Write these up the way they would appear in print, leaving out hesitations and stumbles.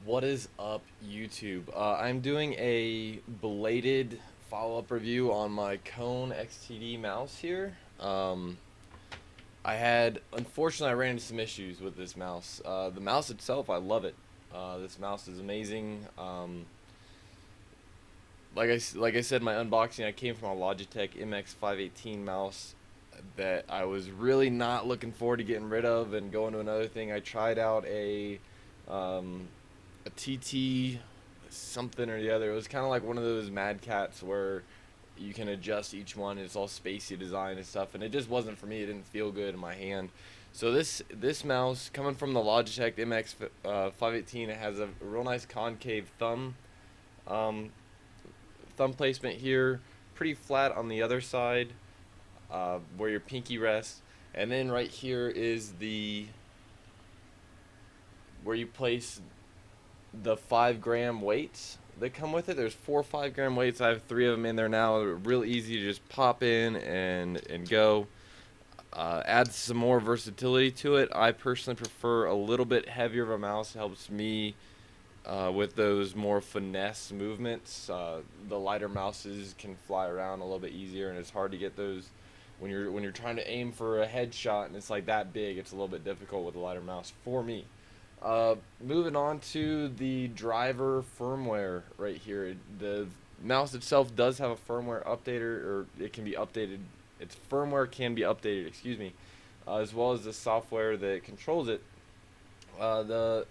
What is up, YouTube? I'm doing a belated follow-up review on my Kone XTD mouse here. Unfortunately, I ran into some issues with this mouse. The mouse itself, I love it. This mouse is amazing. Like I said in my unboxing, I came from a Logitech MX518 mouse that I was really not looking forward to getting rid of and going to another thing. I tried out um, a TT something or the other. It was kind of like one of those Mad Cats where you can adjust each one. It's all spacey design and stuff, and it just wasn't for me. It didn't feel good in my hand. So this mouse coming from the Logitech MX 518, it has a real nice concave um, thumb placement here, pretty flat on the other side, where your pinky rests, and then right here is the where you place the 5 gram weights that come with it. There's 4 5 gram weights. I have 3 of them in there now. They're real easy to just pop in and go. Adds some more versatility to it. I personally prefer a little bit heavier of a mouse. It helps me with those more finesse movements. The lighter mouses can fly around a little bit easier, and it's hard to get those when you're trying to aim for a headshot and it's like that big. It's a little bit difficult with a lighter mouse for me. Moving on to the driver firmware right here. The mouse itself does have a firmware updater, or it can be updated. Its firmware can be updated, excuse me, as well as the software that controls it. The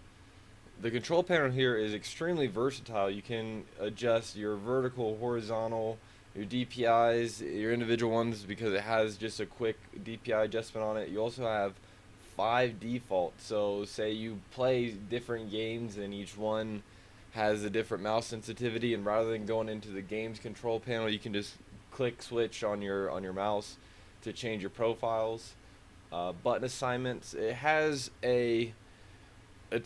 control panel here is extremely versatile. You can adjust your vertical, horizontal, your DPIs, your individual ones, because it has just a quick DPI adjustment on it. You also have 5 defaults. So say you play different games and each one has a different mouse sensitivity, and rather than going into the game's control panel, you can just click switch on your mouse to change your profiles. Button assignments. It's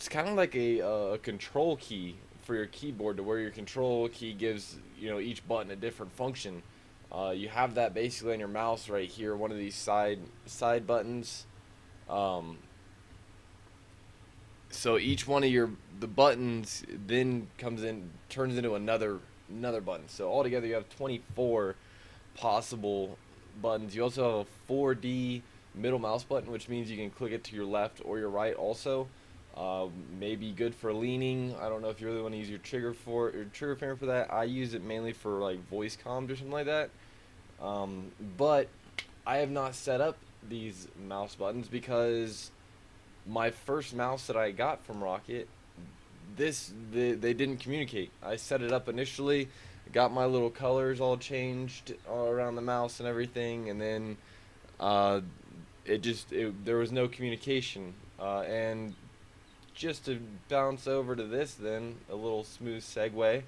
kind of like a control key for your keyboard, to where your control key gives each button a different function. You have that basically on your mouse right here, one of these side buttons. Um, so each one of the buttons then turns into another button. So altogether you have 24 possible buttons. You also have a 4D middle mouse button, which means you can click it to your left or your right also. Maybe good for leaning. I don't know if you really want to use your trigger finger for that. I use it mainly for like voice comms or something like that. But I have not set up these mouse buttons because my first mouse that I got from Roccat, they didn't communicate. I set it up initially, got my little colors all changed all around the mouse and everything, and then uh, there was no communication. And just to bounce over to this, then a little smooth segue.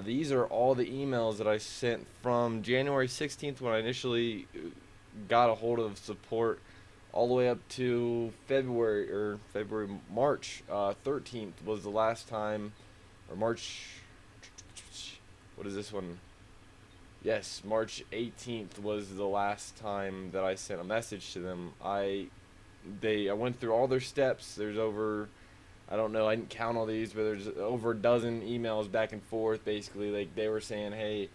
These are all the emails that I sent from January 16th, when I initially got a hold of support, all the way up to March 13th was the last time, or March, what is this one? Yes, March 18th was the last time that I sent a message to them. I went through all their steps. There's over, I don't know, I didn't count all these, but there's over a dozen emails back and forth. Basically, like, they were saying, hey,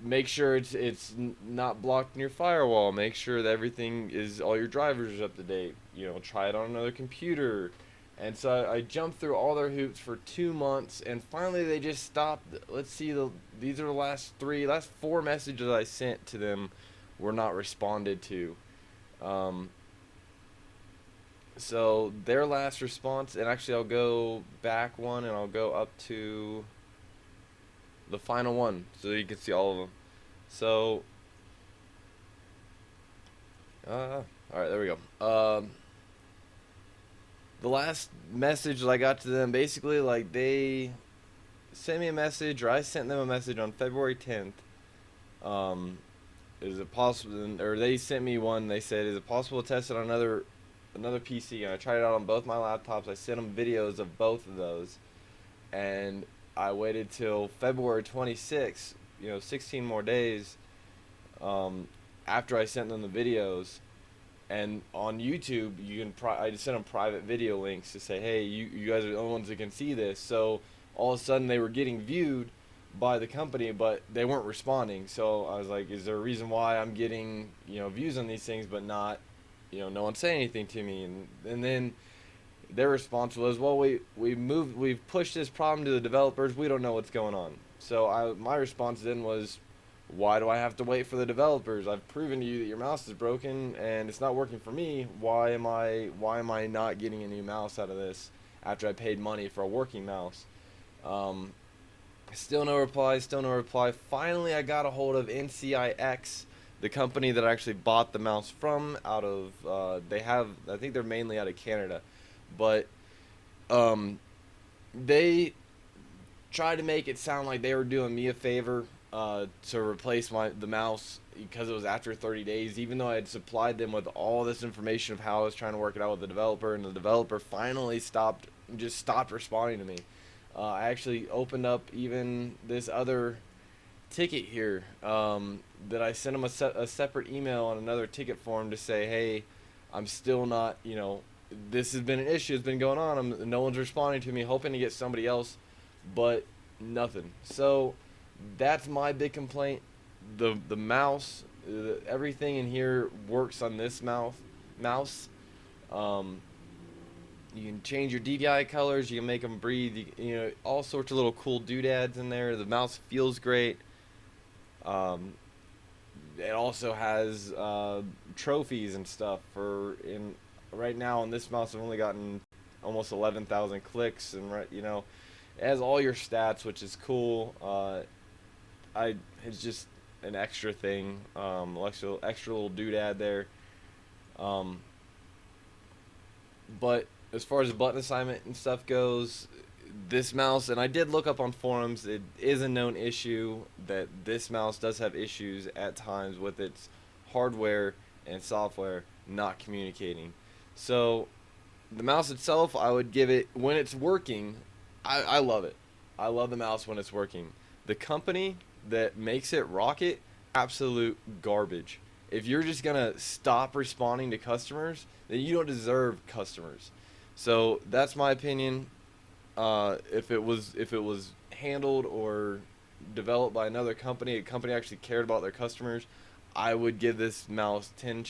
make sure it's not blocked in your firewall. Make sure that all your drivers are up to date. Try it on another computer. And so I jumped through all their hoops for 2 months, and finally they just stopped. Let's see, these are the last 4 messages I sent to them were not responded to. So their last response, and actually I'll go back one and I'll go up to the final one so you can see all of them. So, all right, there we go. The last message that I got to them, basically, like, they sent me a message, or I sent them a message on February 10th. Is it possible, or they sent me one, they said, is it possible to test it on another PC? And I tried it out on both my laptops. I sent them videos of both of those, and I waited till February 26th, 16 more days, after I sent them the videos, And on YouTube, you can I just sent them private video links to say, hey, you guys are the only ones that can see this. So all of a sudden they were getting viewed by the company, but they weren't responding. So I was like, is there a reason why I'm getting, views on these things, but not, no one's saying anything to me? And then their response was, well, we've pushed this problem to the developers. We don't know what's going on. So my response then was, why do I have to wait for the developers? I've proven to you that your mouse is broken and it's not working for me. Why am I not getting a new mouse out of this after I paid money for a working mouse? Um, Still no reply. Still no reply. Finally, I got a hold of NCIX, the company that I actually bought the mouse from. Out of I think they're mainly out of Canada, but um, they tried to make it sound like they were doing me a favor to replace the mouse because it was after 30 days, even though I had supplied them with all this information of how I was trying to work it out with the developer, and the developer finally stopped responding to me. I actually opened up even this other ticket here that I sent them a separate email on another ticket form to say, hey, I'm still not, this has been an issue. It's been going on. No one's responding to me, hoping to get somebody else, but nothing. So that's my big complaint. The mouse, everything in here works on this mouse. Um, you can change your DPI colors. You can make them breathe. All sorts of little cool doodads in there. The mouse feels great. It also has trophies and stuff right now on this mouse. I've only gotten almost 11,000 clicks, and it has all your stats, which is cool. It's just an extra thing, extra little doodad there. Um, but as far as the button assignment and stuff goes, this mouse, and I did look up on forums, it is a known issue that this mouse does have issues at times with its hardware and software not communicating. So the mouse itself, I would give it, when it's working, I love it. I love the mouse when it's working. The company that makes it, Roccat, absolute garbage. If you're just gonna stop responding to customers, then you don't deserve customers. So that's my opinion. If it was handled or developed by another company, a company actually cared about their customers, I would give this mouse 10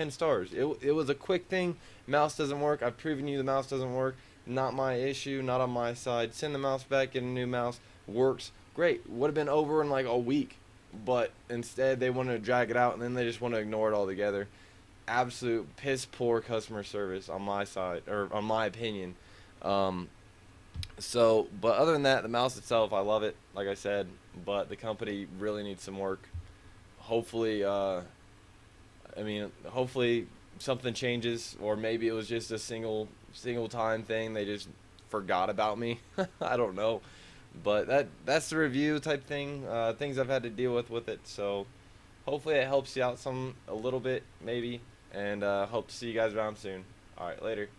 stars. It was a quick thing. Mouse doesn't work. I've proven you the mouse doesn't work. Not my issue. Not on my side. Send the mouse back. Get a new mouse. Works great. Would have been over in like a week, but instead they wanted to drag it out, and then they just want to ignore it altogether. Absolute piss poor customer service on my side, or on my opinion. But other than that, the mouse itself, I love it, like I said, but the company really needs some work. Hopefully, hopefully something changes, or maybe it was just a single time thing. They just forgot about me. I don't know, but that's the review type thing. Things I've had to deal with it. So hopefully it helps you out a little bit, maybe, and hope to see you guys around soon. All right, later.